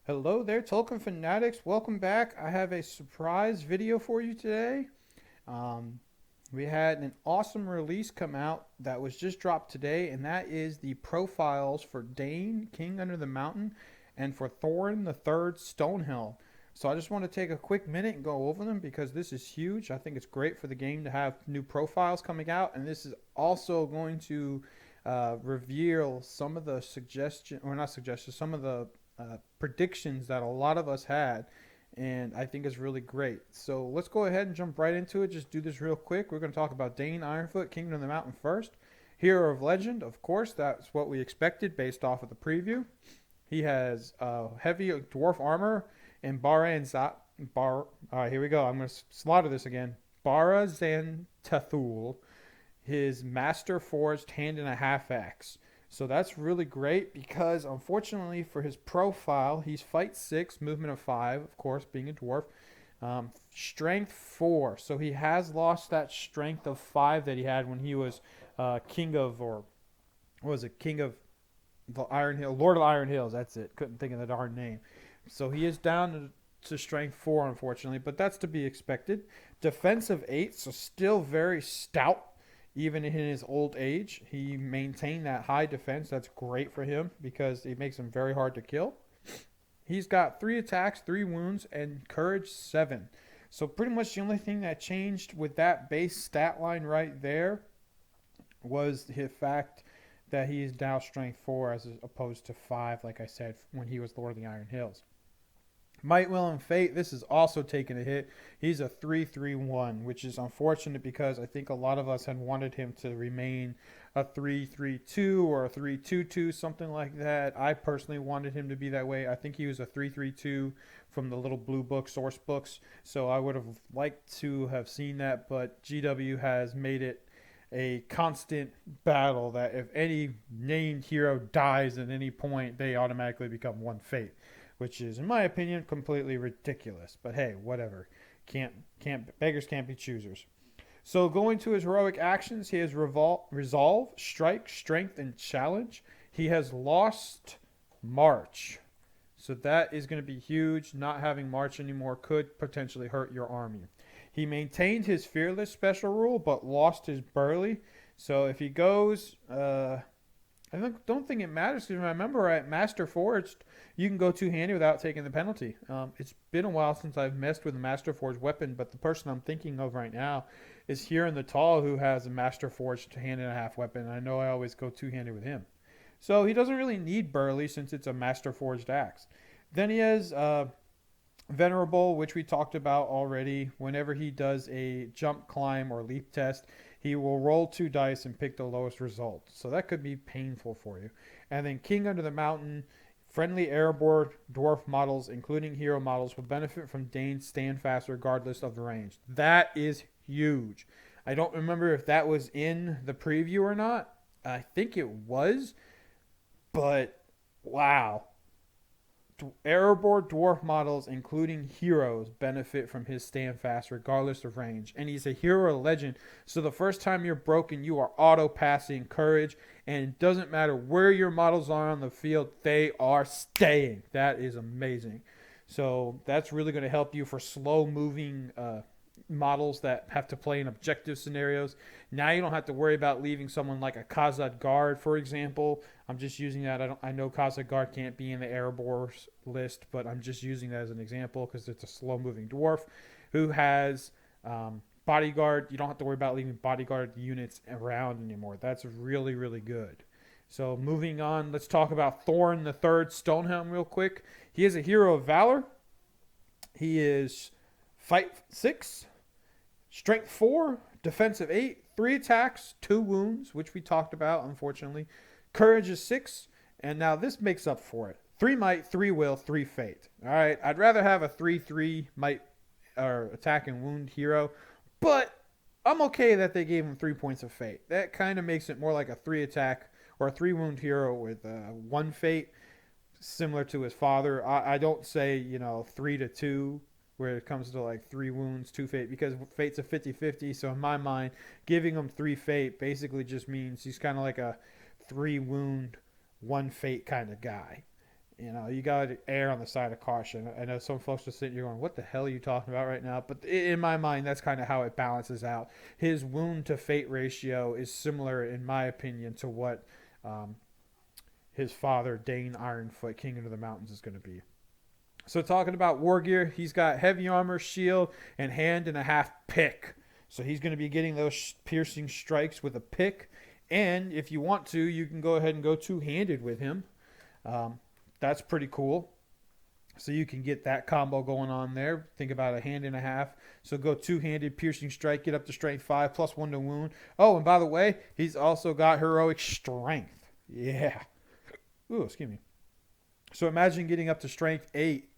Hello there, Tolkien fanatics. Welcome back. I have a surprise video for you today. Um, we had an awesome release come out that was just dropped today, and that is the profiles for Dain, King Under the Mountain, and for Thorin III Stonehill. So I just want to take a quick minute and go over them because this is huge. I think it's great for the game to have new profiles coming out, and this is also going to reveal some of the suggestion, or not suggestions, some of the predictions that a lot of us had, and I think is really great. So let's go ahead and jump right into it. Just do this real quick. We're going to talk about Dain Ironfoot, Kingdom of the Mountain first. Hero of Legend, of course, that's what we expected based off of the preview. He has heavy dwarf armor and All right, here we go. I'm going to slaughter this again. Barazantathul, his master forged hand and a half axe. So that's really great because unfortunately for his profile, he's fight 6, movement of 5, of course, being a dwarf. Strength 4. So he has lost that strength of 5 that he had when he was king of, or what was it, king of the Iron Hill, Lord of Iron Hills. That's it. Couldn't think of the darn name. So he is down to strength 4, unfortunately, but that's to be expected. Defensive 8, so still very stout even in his old age. He maintained that high defense. That's great for him because it makes him very hard to kill. He's got 3 attacks, 3 wounds, and courage 7. So pretty much the only thing that changed with that base stat line right there was the fact that he is now strength 4 as opposed to 5, like I said, when he was Lord of the Iron Hills. Might, Will, and Fate, this is also taking a hit. He's a 3-3-1, which is unfortunate because I think a lot of us had wanted him to remain a 3-3-2 or a 3-2-2, something like that. I personally wanted him to be that way. I think he was a 3-3-2 from the little blue book source books, so I would have liked to have seen that, but GW has made it a constant battle that if any named hero dies at any point, they automatically become one Fate, which is, in my opinion, completely ridiculous. But hey, whatever. Can't beggars can't be choosers. So going to his heroic actions, he has resolve, strike, strength, and challenge. He has lost march. So that is going to be huge. Not having march anymore could potentially hurt your army. He maintained his fearless special rule, but lost his burly. So if he goes, don't think it matters because remember at Master Forged, you can go two-handed without taking the penalty. It's been a while since I've messed with a Master Forged weapon, but the person I'm thinking of right now is here in the Tall who has a Master Forged hand and a half weapon. I know I always go two-handed with him. So he doesn't really need Burly since it's a Master Forged axe. Then he has Venerable, which we talked about already. Whenever he does a jump, climb, or leap test, he will roll 2 dice and pick the lowest result. So that could be painful for you. And then King Under the Mountain, friendly airborne dwarf models, including hero models, will benefit from Dane's stand fast regardless of the range. That is huge. I don't remember if that was in the preview or not. I think it was, but wow. Airborne dwarf models, including heroes, benefit from his stand fast regardless of range. And he's a hero legend, so the first time you're broken, you are auto passing courage, and it doesn't matter where your models are on the field, they are staying. That is amazing. So that's really going to help you for slow moving models that have to play in objective scenarios. Now you don't have to worry about leaving someone like a Khazad Guard, for example. I'm just using that. I know Khazad Guard can't be in the airborne list, but I'm just using that as an example because it's a slow-moving dwarf who has bodyguard. You don't have to worry about leaving bodyguard units around anymore. That's really, really good. So moving on, let's talk about Thorin III Stonehelm real quick. He is a hero of valor. He is fight 6, strength 4, defensive 8, 3 attacks, 2 wounds, which we talked about, unfortunately. Courage is 6, and now this makes up for it. 3 might, 3 will, 3 fate. All right, I'd rather have a 3-3 might or attack and wound hero, but I'm okay that they gave him 3 points of fate. That kind of makes it more like a 3 attack or a 3 wound hero with 1 fate, similar to his father. I don't say 3-2 where it comes to like 3 wounds, 2 fate, because fate's a 50-50. So in my mind, giving him 3 fate basically just means he's kind of like a 3 wound, 1 fate kind of guy. You got to err on the side of caution. I know some folks are sitting here going, what the hell are you talking about right now? But in my mind, that's kind of how it balances out. His wound to fate ratio is similar, in my opinion, to what his father, Dain Ironfoot, King of the Mountains, is going to be. So talking about war gear, he's got heavy armor, shield, and hand and a half pick. So he's going to be getting those piercing strikes with a pick. And if you want to, you can go ahead and go two-handed with him. That's pretty cool. So you can get that combo going on there. Think about a hand and a half. So go two-handed piercing strike, get up to strength 5, +1 to wound. Oh, and by the way, he's also got heroic strength. Yeah. Ooh, excuse me. So imagine getting up to strength 8,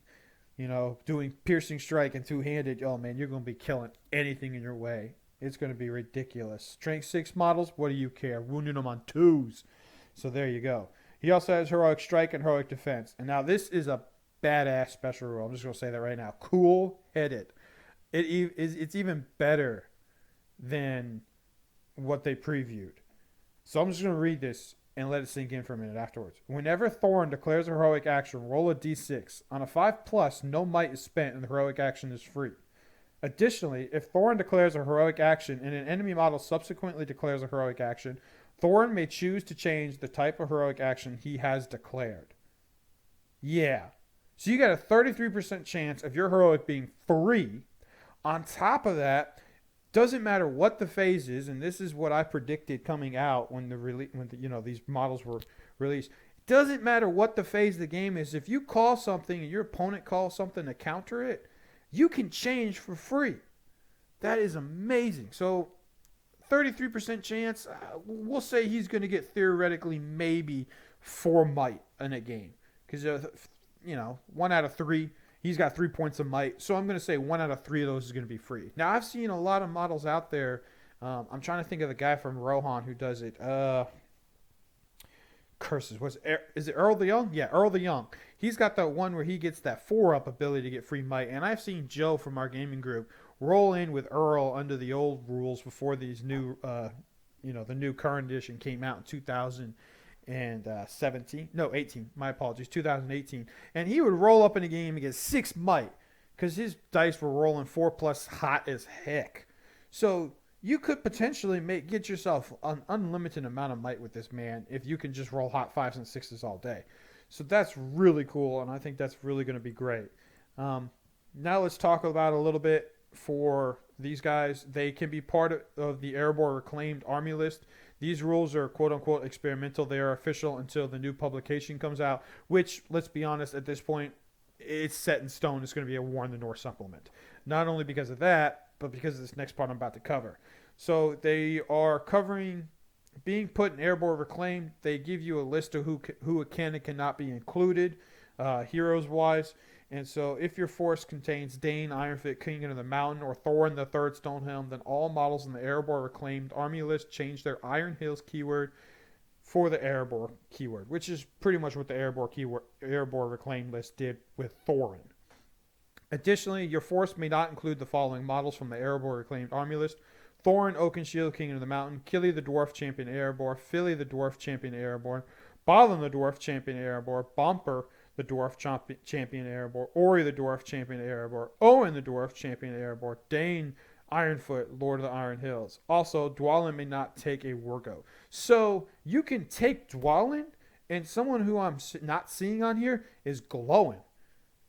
doing piercing strike and two-handed. Oh, man, you're going to be killing anything in your way. It's going to be ridiculous. Strength 6 models, what do you care? Wounding them on 2s. So there you go. He also has heroic strike and heroic defense. And now this is a badass special rule. I'm just going to say that right now. Cool-headed. It's even better than what they previewed. So I'm just going to read this and let it sink in for a minute afterwards. Whenever Thorin declares a heroic action, roll a d6. On a 5+, no might is spent and the heroic action is free. Additionally, if Thorin declares a heroic action and an enemy model subsequently declares a heroic action, Thorin may choose to change the type of heroic action he has declared. Yeah. So you got a 33% chance of your heroic being free. On top of that, doesn't matter what the phase is, and this is what I predicted coming out when these models were released. It doesn't matter what the phase of the game is. If you call something and your opponent calls something to counter it, you can change for free. That is amazing. So 33% chance, we'll say he's going to get theoretically maybe 4 might in a game. Because, 1 out of 3, he's got 3 points of might. So I'm going to say 1 out of 3 of those is going to be free. Now, I've seen a lot of models out there. I'm trying to think of the guy from Rohan who does it. Curses. Is it Earl the Young? Yeah, Earl the Young. He's got that one where he gets that 4-up ability to get free might. And I've seen Joe from our gaming group roll in with Earl under the old rules before these new, the new current edition came out in 2017. No, 18. My apologies. 2018. And he would roll up in a game and get 6 might because his dice were rolling 4+ hot as heck. So you could potentially get yourself an unlimited amount of might with this man if you can just roll hot 5s and 6s all day. So that's really cool, and I think that's really going to be great. Now let's talk about a little bit for these guys. They can be part of the Erebor Reclaimed Army list. These rules are quote-unquote experimental. They are official until the new publication comes out, which, let's be honest, at this point, it's set in stone. It's going to be a War in the North supplement. Not only because of that, but because of this next part I'm about to cover. So they are covering being put in Erebor Reclaimed. They give you a list of who can and cannot be included, heroes-wise. And so if your force contains Dain, Ironfoot, King of the Mountain, or Thorin the Third Stonehelm, then all models in the Erebor Reclaimed Army list change their Iron Hills keyword for the Erebor keyword, which is pretty much what the Erebor Reclaimed list did with Thorin. Additionally, your force may not include the following models from the Erebor Reclaimed Army list: Thorin, Oakenshield, King of the Mountain; Killy the Dwarf, Champion Erebor; Philly the Dwarf, Champion Erebor; Balin the Dwarf, Champion Erebor; Bumper the Dwarf, Champion Erebor; Ori the Dwarf, Champion Erebor; Owen the Dwarf, Champion Erebor; Dain, Ironfoot, Lord of the Iron Hills. Also, Dwalin may not take a Wargo. So you can take Dwalin, and someone who I'm not seeing on here is Glowing.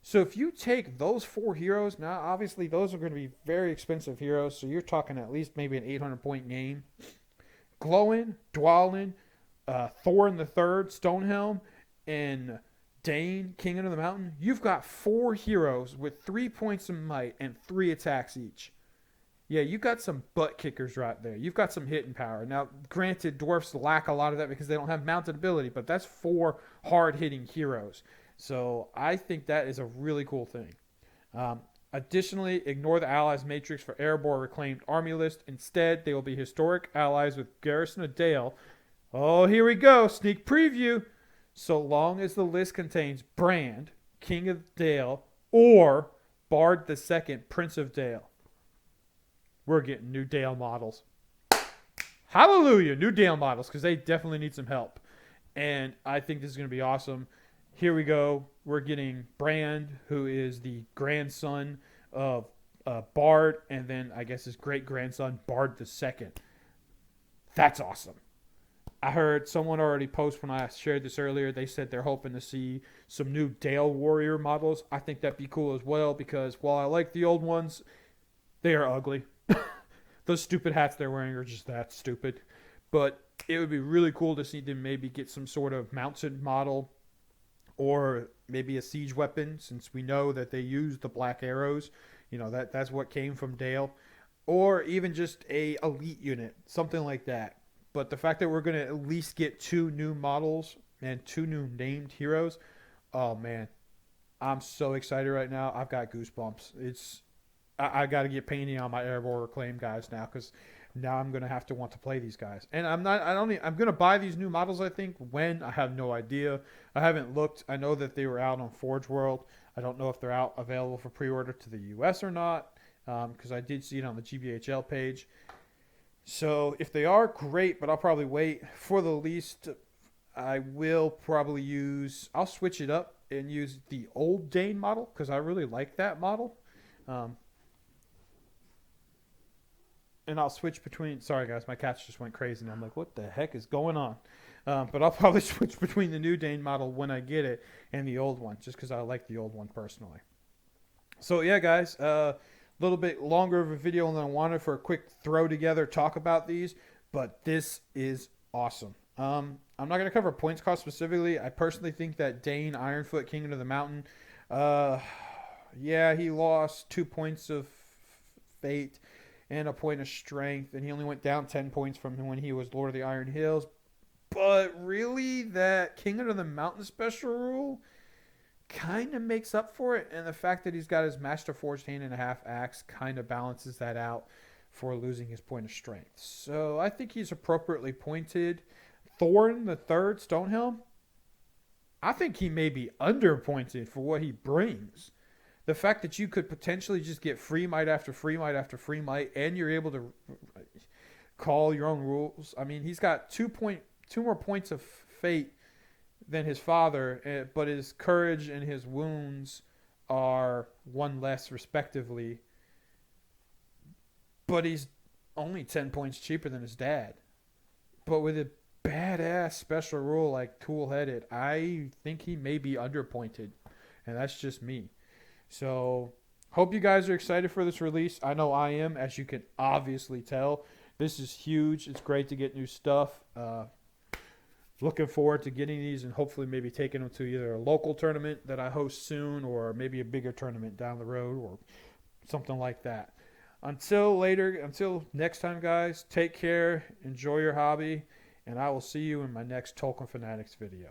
So if you take those 4 heroes, now obviously those are going to be very expensive heroes, so you're talking at least maybe an 800-point game. Glowin, Dwalin, Thorin the Third, Stonehelm, and Dain, King of the Mountain. You've got 4 heroes with 3 points of might and 3 attacks each. Yeah, you got some butt kickers right there. You've got some hitting power. Now, granted, dwarfs lack a lot of that because they don't have mounted ability, but that's 4 hard-hitting heroes. So I think that is a really cool thing. Additionally, ignore the allies matrix for Erebor Reclaimed Army list. Instead, they will be historic allies with Garrison of Dale. Oh, here we go. Sneak preview. So long as the list contains Brand, King of Dale, or Bard II, Prince of Dale. We're getting new Dale models. Hallelujah, new Dale models, because they definitely need some help. And I think this is going to be awesome. here we go. We're getting Brand, who is the grandson of Bard, and then I guess his great grandson, Bard the Second. That's awesome. I heard someone already post when I shared this earlier. They said they're hoping to see some new Dale Warrior models. I think that'd be cool as well because while I like the old ones, they are ugly. Those stupid hats they're wearing are just that stupid. But it would be really cool to see them maybe get some sort of mounted model or maybe a siege weapon, since we know that they use the black arrows. You know, that's what came from Dale. Or even just a elite unit, something like that. But the fact that we're going to at least get 2 new models and 2 new named heroes, oh man, I'm so excited right now. I've got goosebumps. I got to get painting on my Airborne Reclaim guys now, because now I'm going to have to want to play these guys. And I'm going to buy these new models, I think. When? I have no idea. I haven't looked. I know that they were out on Forge World. I don't know if they're out available for pre-order to the US or not, because I did see it on the GBHL page. So if they are, great, but I'll probably wait. For the least, I will probably I'll switch it up and use the old Dain model, because I really like that model. And I'll switch between, sorry guys, my cats just went crazy and I'm like, what the heck is going on? But I'll probably switch between the new Dain model when I get it and the old one, just because I like the old one personally. So yeah, guys, a little bit longer of a video than I wanted for a quick throw together talk about these, but this is awesome. I'm not going to cover points cost specifically. I personally think that Dain Ironfoot, King of the Mountain, yeah, he lost 2 points of fate and a point of strength, and he only went down 10 points from when he was Lord of the Iron Hills. But really, that King of the Mountain special rule kind of makes up for it, and the fact that he's got his Master Forged Hand and a half axe kind of balances that out for losing his point of strength. So I think he's appropriately pointed. Thorin III Stonehelm, I think he may be underpointed for what he brings. The fact that you could potentially just get free might after free might after free might, and you're able to call your own rules. I mean, he's got 2 more points of fate than his father, but his courage and his wounds are 1 less respectively. But he's only 10 points cheaper than his dad. But with a badass special rule like Tool-Headed, I think he may be underpointed, and that's just me. So, hope you guys are excited for this release. I know I am, as you can obviously tell. This is huge. It's great to get new stuff. Looking forward to getting these and hopefully maybe taking them to either a local tournament that I host soon or maybe a bigger tournament down the road or something like that. Until next time, guys, take care, enjoy your hobby, and I will see you in my next Tolkien Fanatics video.